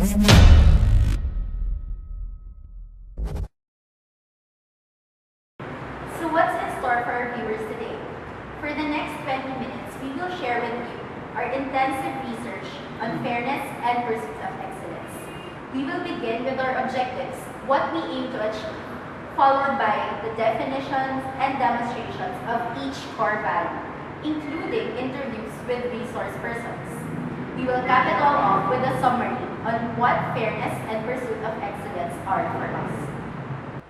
So what's in store for our viewers today? For the next 20 minutes, we will share with you our intensive research on fairness and pursuit of excellence. We will begin with our objectives, what we aim to achieve, followed by the definitions and demonstrations of each core value, including interviews with resource persons. We will cap it all off with a summary on what fairness and pursuit of excellence are for us.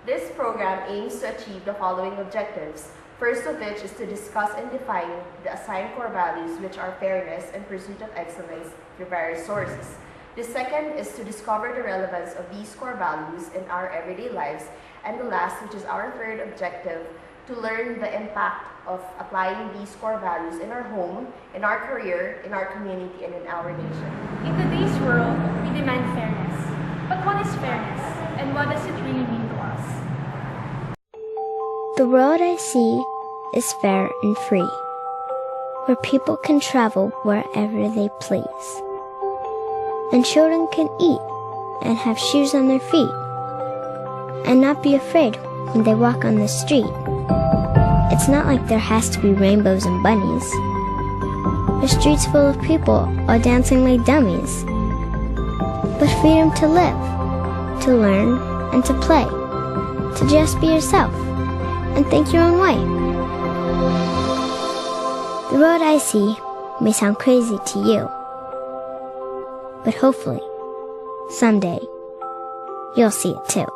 This program aims to achieve the following objectives, first of which is to discuss and define the assigned core values, which are fairness and pursuit of excellence through various sources. The second is to discover the relevance of these core values in our everyday lives. And the last, which is our third objective, to learn the impact of applying these core values in our home, in our career, in our community, and in our nation. In today's world, we demand fairness. But what is fairness? And what does it really mean to us? The world I see is fair and free, where people can travel wherever they please, and children can eat and have shoes on their feet, and not be afraid when they walk on the street. It's not like there has to be rainbows and bunnies, or streets full of people all dancing like dummies, but freedom to live, to learn, and to play, to just be yourself, and think your own way. The road I see may sound crazy to you, but hopefully, someday, you'll see it too.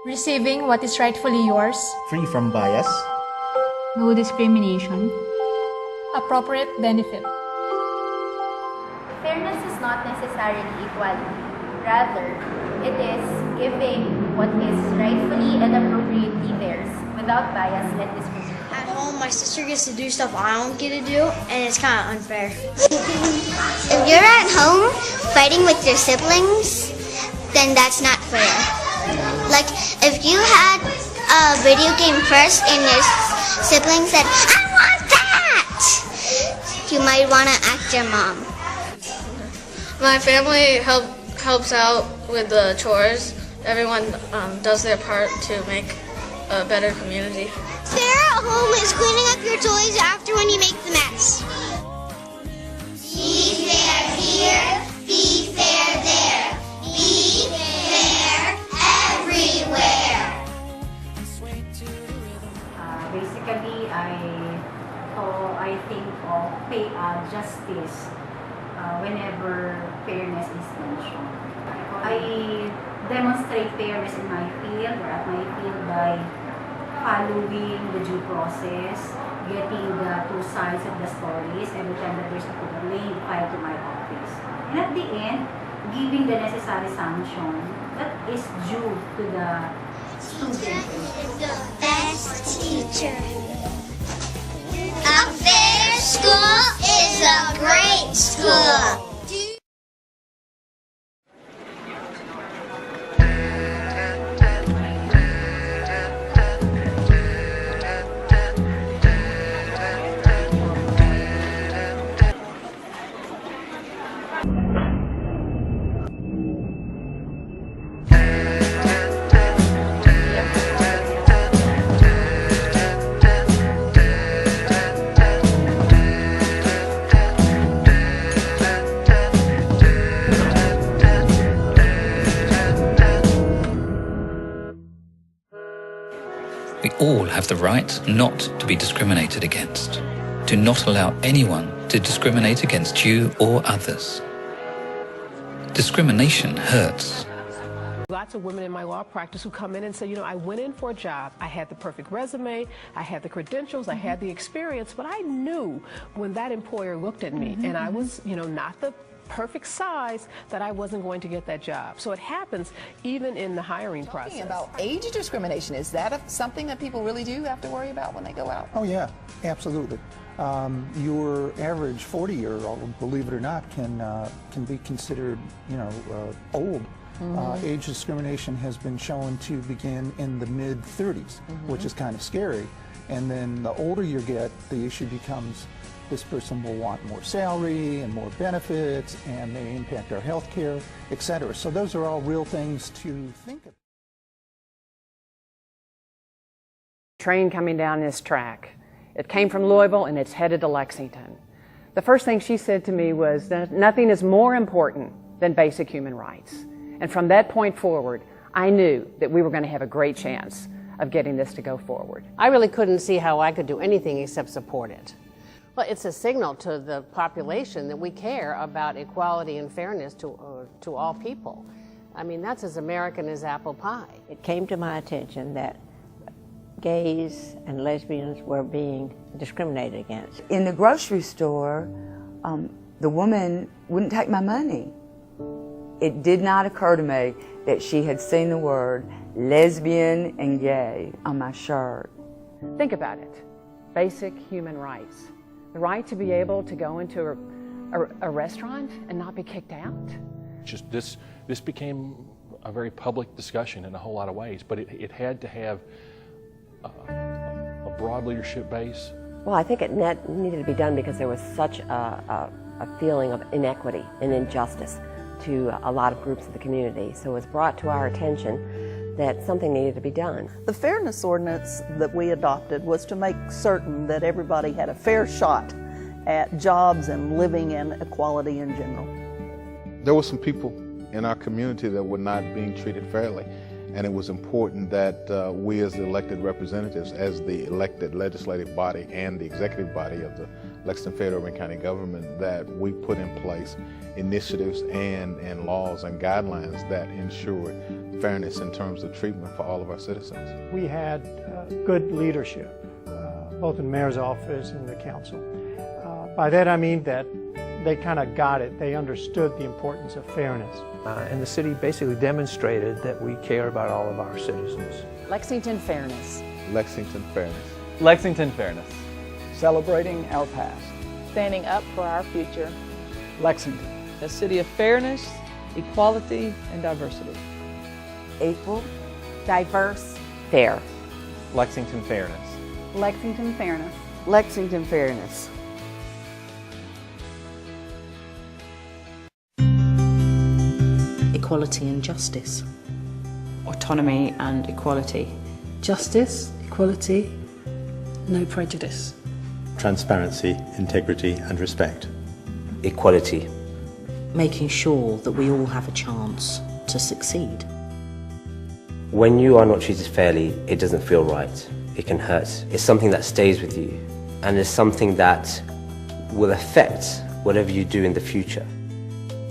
Receiving what is rightfully yours. Free from bias. No discrimination. Appropriate benefit. Fairness is not necessarily equality. Rather, it is giving what is rightfully and appropriately theirs without bias and discrimination. At home, my sister gets to do stuff I don't get to do, and it's kind of unfair. If you're at home fighting with your siblings, then that's not fair. Like, if you had a video game first and your sibling said, I want that! You might want to ask your mom. My family helps out with the chores. Everyone does their part to make a better community. Fair at home is cleaning up your toys after when you make the mess. Be fair here, be fair there. Be fair everywhere. Basically, I think of justice whenever fairness is mentioned. I demonstrate fairness in my field or at my field by following the due process, getting the two sides of the stories every time that there's a complaint filed to my office. And at the end, giving the necessary sanction that is due to the student. The best teacher. A fair school is a great school. We all have the right not to be discriminated against, to not allow anyone to discriminate against you or others. Discrimination hurts. Lots of women in my law practice who come in and say, you know, I went in for a job, I had the perfect resume, I had the credentials, I had the experience, but I knew when that employer looked at me and I was, you know, not the perfect size, that I wasn't going to get that job. So it happens even in the hiring process. Talking about age discrimination, is that something that people really do have to worry about when they go out? Oh yeah, absolutely. Your average 40-year-old, believe it or not, can be considered, you know, old. Age discrimination has been shown to begin in the mid-30s, which is kind of scary. And then the older you get, the issue becomes this person will want more salary and more benefits, and they impact our health care, et cetera. So those are all real things to think of. Train coming down this track. It came from Louisville and it's headed to Lexington. The first thing she said to me was that nothing is more important than basic human rights. And from that point forward, I knew that we were going to have a great chance of getting this to go forward. I really couldn't see how I could do anything except support it. Well, it's a signal to the population that we care about equality and fairness to all people. I mean, that's as American as apple pie. It came to my attention that gays and lesbians were being discriminated against. In the grocery store, the woman wouldn't take my money. It did not occur to me that she had seen the word lesbian and gay on my shirt. Think about it. Basic human rights. The right to be able to go into a restaurant and not be kicked out. Just this became a very public discussion in a whole lot of ways, but it had to have a broad leadership base. Well, I think it needed to be done because there was such a feeling of inequity and injustice to a lot of groups of the community. So it was brought to our attention that something needed to be done. The fairness ordinance that we adopted was to make certain that everybody had a fair shot at jobs and living and equality in general. There were some people in our community that were not being treated fairly. And it was important that we as the elected representatives, as the elected legislative body and the executive body of the Lexington Fayette Urban County government, that we put in place initiatives and laws and guidelines that ensured fairness in terms of treatment for all of our citizens. We had good leadership, both in the mayor's office and the council. By that I mean that they kind of got it. They understood the importance of fairness. And the city basically demonstrated that we care about all of our citizens. Lexington Fairness. Lexington Fairness. Lexington Fairness. Celebrating our past. Standing up for our future. Lexington. A city of fairness, equality, and diversity. Equal. Diverse. Fair. Lexington Fairness. Lexington Fairness. Lexington Fairness. Equality and justice. Autonomy and equality. Justice, equality, no prejudice. Transparency, integrity and respect. Equality. Making sure that we all have a chance to succeed. When you are not treated fairly, it doesn't feel right. It can hurt. It's something that stays with you, and it's something that will affect whatever you do in the future.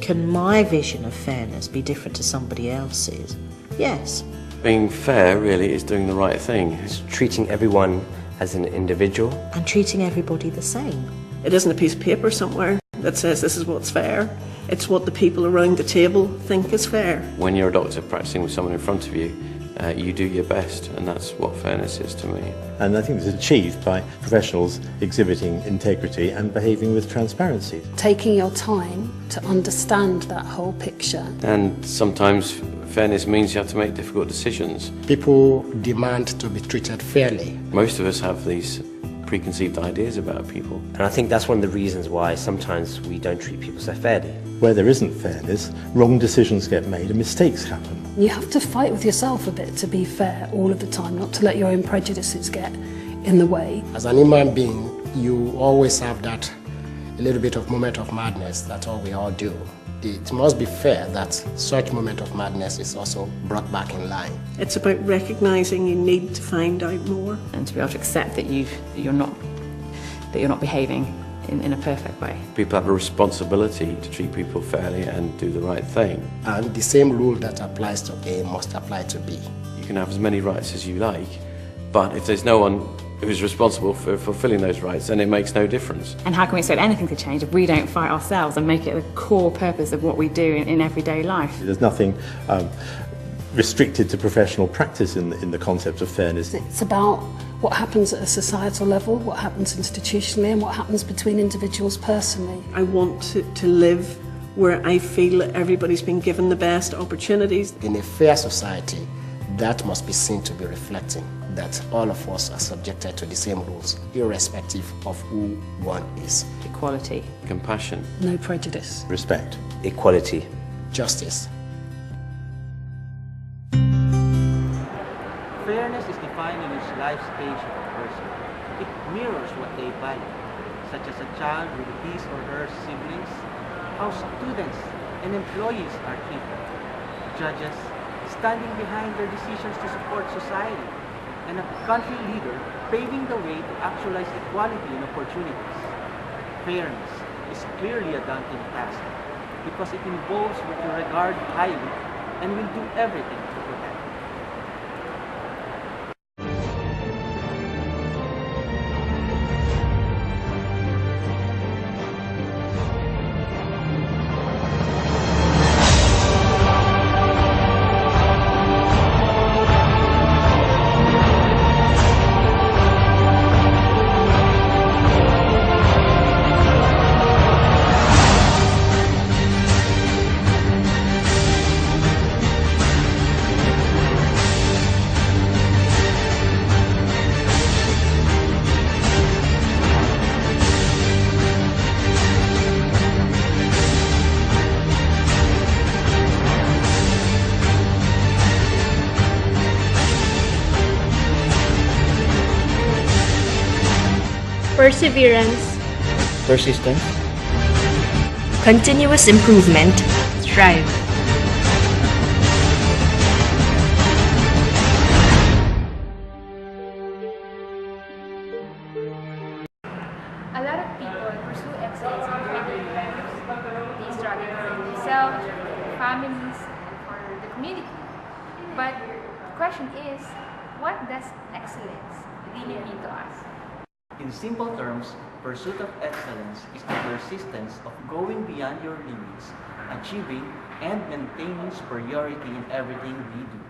Can my vision of fairness be different to somebody else's? Yes. Being fair really is doing the right thing. It's treating everyone as an individual. And treating everybody the same. It isn't a piece of paper somewhere that says this is what's fair. It's what the people around the table think is fair. When you're a doctor practicing with someone in front of you, you do your best, and that's what fairness is to me. And I think it's achieved by professionals exhibiting integrity and behaving with transparency. Taking your time to understand that whole picture. And sometimes fairness means you have to make difficult decisions. People demand to be treated fairly. Most of us have these preconceived ideas about people. And I think that's one of the reasons why sometimes we don't treat people so fairly. Where there isn't fairness, wrong decisions get made and mistakes happen. You have to fight with yourself a bit to be fair all of the time, not to let your own prejudices get in the way. As an human being, you always have that a little bit of moment of madness. That's all we all do. It must be fair that such moment of madness is also brought back in line. It's about recognizing you need to find out more. And to be able to accept that you're not behaving in a perfect way. People have a responsibility to treat people fairly and do the right thing. And the same rule that applies to A must apply to B. You can have as many rights as you like, but if there's no one who's responsible for fulfilling those rights, then it makes no difference. And how can we expect anything to change if we don't fight ourselves and make it the core purpose of what we do in everyday life? There's nothing restricted to professional practice in the concept of fairness. It's about what happens at a societal level, what happens institutionally, and what happens between individuals personally. I want to live where I feel that everybody's been given the best opportunities. In a fair society, that must be seen to be reflecting that all of us are subjected to the same rules, irrespective of who one is. Equality. Compassion. No prejudice. Respect. Equality. Justice. Fairness is defined in each life stage of a person. It mirrors what they value, such as a child with his or her siblings, how students and employees are treated, judges standing behind their decisions to support society, and a country leader paving the way to actualize equality and opportunities. Fairness is clearly a daunting task because it involves what you regard highly and will do everything to protect. Perseverance, Persistence. continuous improvement, strive. A lot of people pursue excellence in their daily lives. They struggle for themselves, for their families, and for the community. But the question is, what does excellence really mean to us? In simple terms, pursuit of excellence is the persistence of going beyond your limits, achieving and maintaining superiority in everything we do.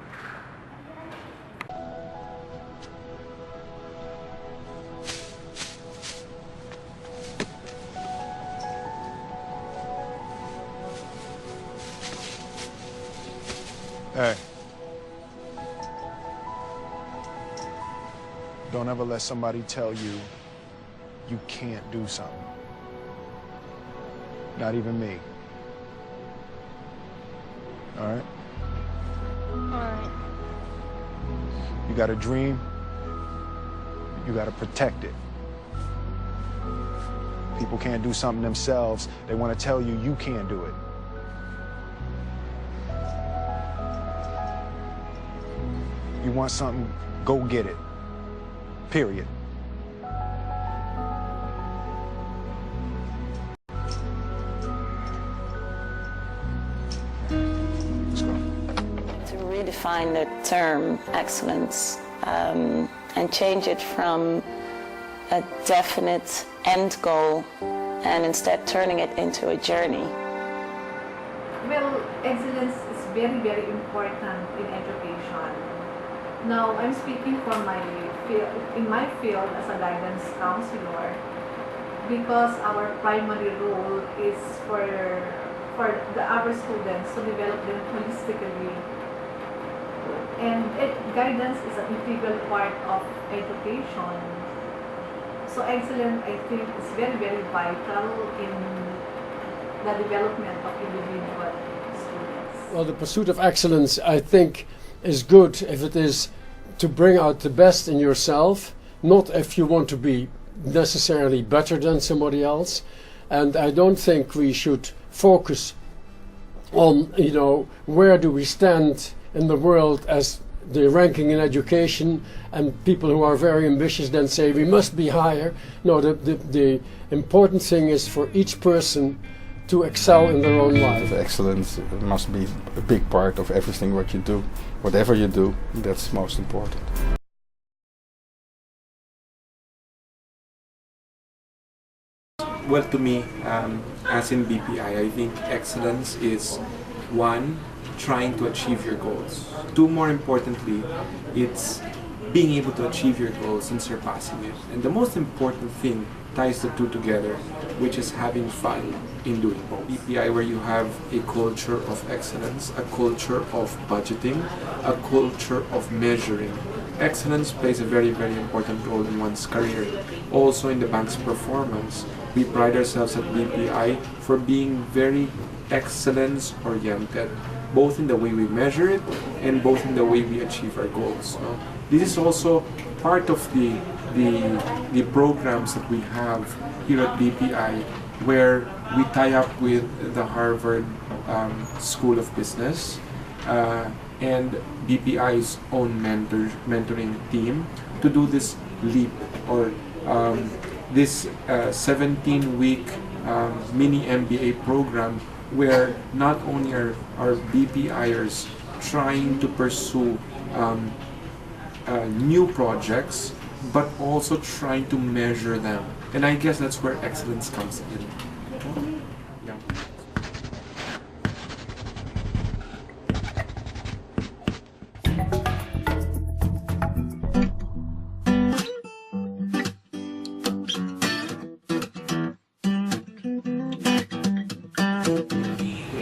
Hey. Don't ever let somebody tell you you can't do something. Not even me. All right? All right. You got a dream, you got to protect it. People can't do something themselves. They want to tell you you can't do it. You want something, go get it. Period. Let's go. To redefine the term excellence and change it from a definite end goal and instead turning it into a journey. Well, excellence is very, very important in education. Now, I'm speaking from my field, in my field as a guidance counselor, because our primary role is for our students to develop them holistically. And guidance is an integral part of education. So excellence, I think, is very, very vital in the development of individual students. Well, the pursuit of excellence, I think, is good if it is to bring out the best in yourself, not if you want to be necessarily better than somebody else. And I don't think we should focus on, where do we stand in the world as the ranking in education, and people who are very ambitious then say we must be higher. No, the important thing is for each person to excel in their own life. Excellence must be a big part of everything what you do. Whatever you do, that's most important. Well, to me, as in BPI, I think excellence is, one, trying to achieve your goals. Two, more importantly, it's being able to achieve your goals and surpassing it. And the most important thing ties the two together, which is having fun in doing both. BPI, where you have a culture of excellence, a culture of budgeting, a culture of measuring, excellence plays a very, very important role in one's career. Also in the bank's performance, we pride ourselves at BPI for being very excellence-oriented, both in the way we measure it and both in the way we achieve our goals. This is also part of the programs that we have here at BPI, where we tie up with the Harvard School of Business and BPI's own mentoring team to do this LEAP, or this 17-week mini MBA program, where not only are BPIers trying to pursue new projects, but also trying to measure them. And I guess that's where excellence comes in. Yeah.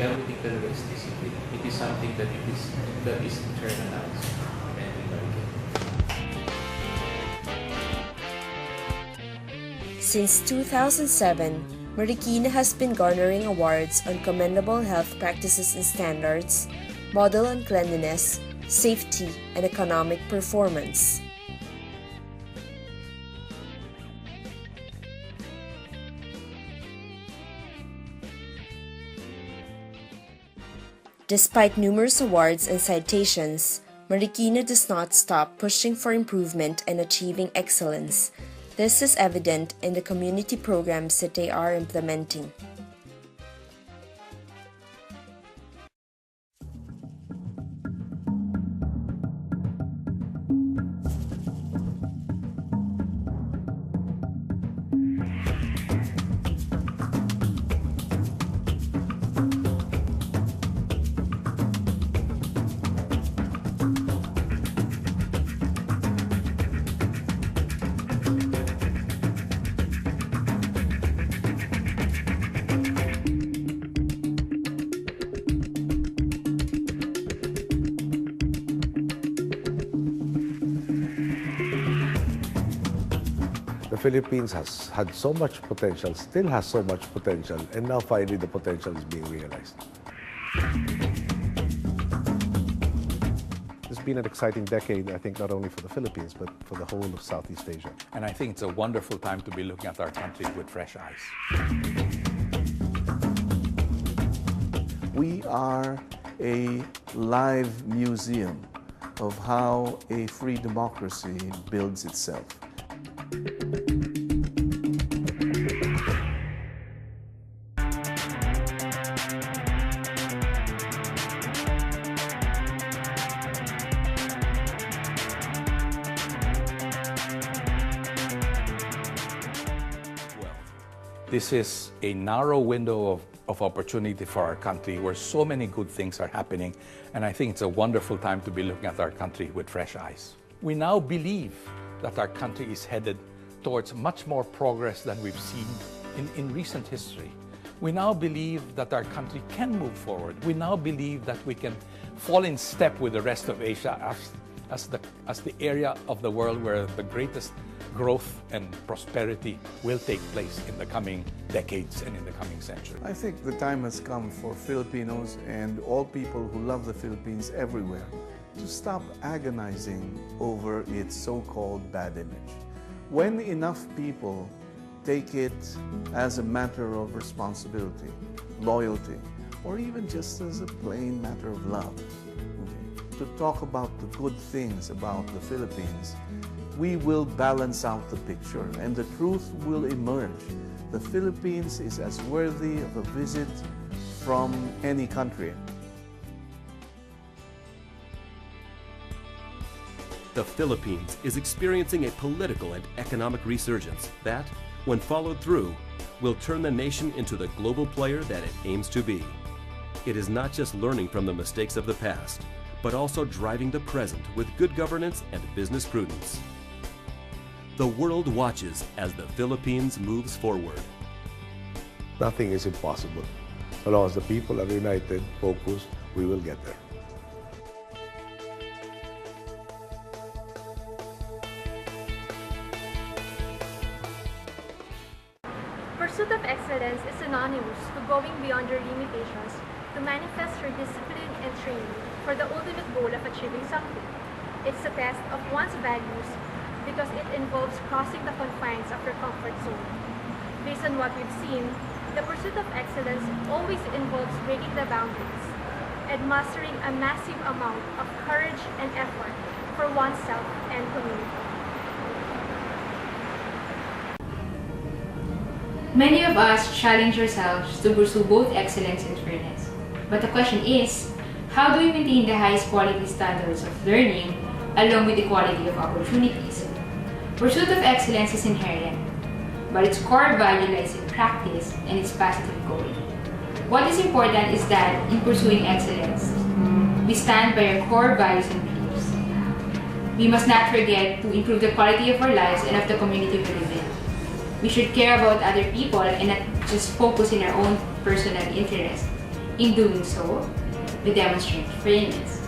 Everything that is discipline. It is something that is internalized. Since 2007, Marikina has been garnering awards on commendable health practices and standards, model on cleanliness, safety, and economic performance. Despite numerous awards and citations, Marikina does not stop pushing for improvement and achieving excellence. This is evident in the community programs that they are implementing. The Philippines has had so much potential, still has so much potential, and now finally the potential is being realized. It's been an exciting decade, I think, not only for the Philippines, but for the whole of Southeast Asia. And I think it's a wonderful time to be looking at our country with fresh eyes. We are a live museum of how a free democracy builds itself. This is a narrow window of opportunity for our country where so many good things are happening, and I think it's a wonderful time to be looking at our country with fresh eyes. We now believe that our country is headed towards much more progress than we've seen in recent history. We now believe that our country can move forward. We now believe that we can fall in step with the rest of Asia as the area of the world where the greatest growth and prosperity will take place in the coming decades and in the coming century. I think the time has come for Filipinos and all people who love the Philippines everywhere to stop agonizing over its so-called bad image. When enough people take it as a matter of responsibility, loyalty, or even just as a plain matter of love, to talk about the good things about the Philippines, we will balance out the picture and the truth will emerge. The Philippines is as worthy of a visit from any country. The Philippines is experiencing a political and economic resurgence that, when followed through, will turn the nation into the global player that it aims to be. It is not just learning from the mistakes of the past, but also driving the present with good governance and business prudence. The world watches as the Philippines moves forward. Nothing is impossible. So long as the people are united, focused, we will get there. manifest through discipline and training for the ultimate goal of achieving something. It's a test of one's values because it involves crossing the confines of your comfort zone. Based on what we've seen, the pursuit of excellence always involves breaking the boundaries and mastering a massive amount of courage and effort for oneself and community. Many of us challenge ourselves to pursue both excellence and fairness. But the question is, how do we maintain the highest quality standards of learning along with the quality of opportunities? Pursuit of excellence is inherent, but its core value lies in practice and its positive goal. What is important is that in pursuing excellence, we stand by our core values and beliefs. We must not forget to improve the quality of our lives and of the community we live in. We should care about other people and not just focus on our own personal interest. In doing so, we demonstrate fairness.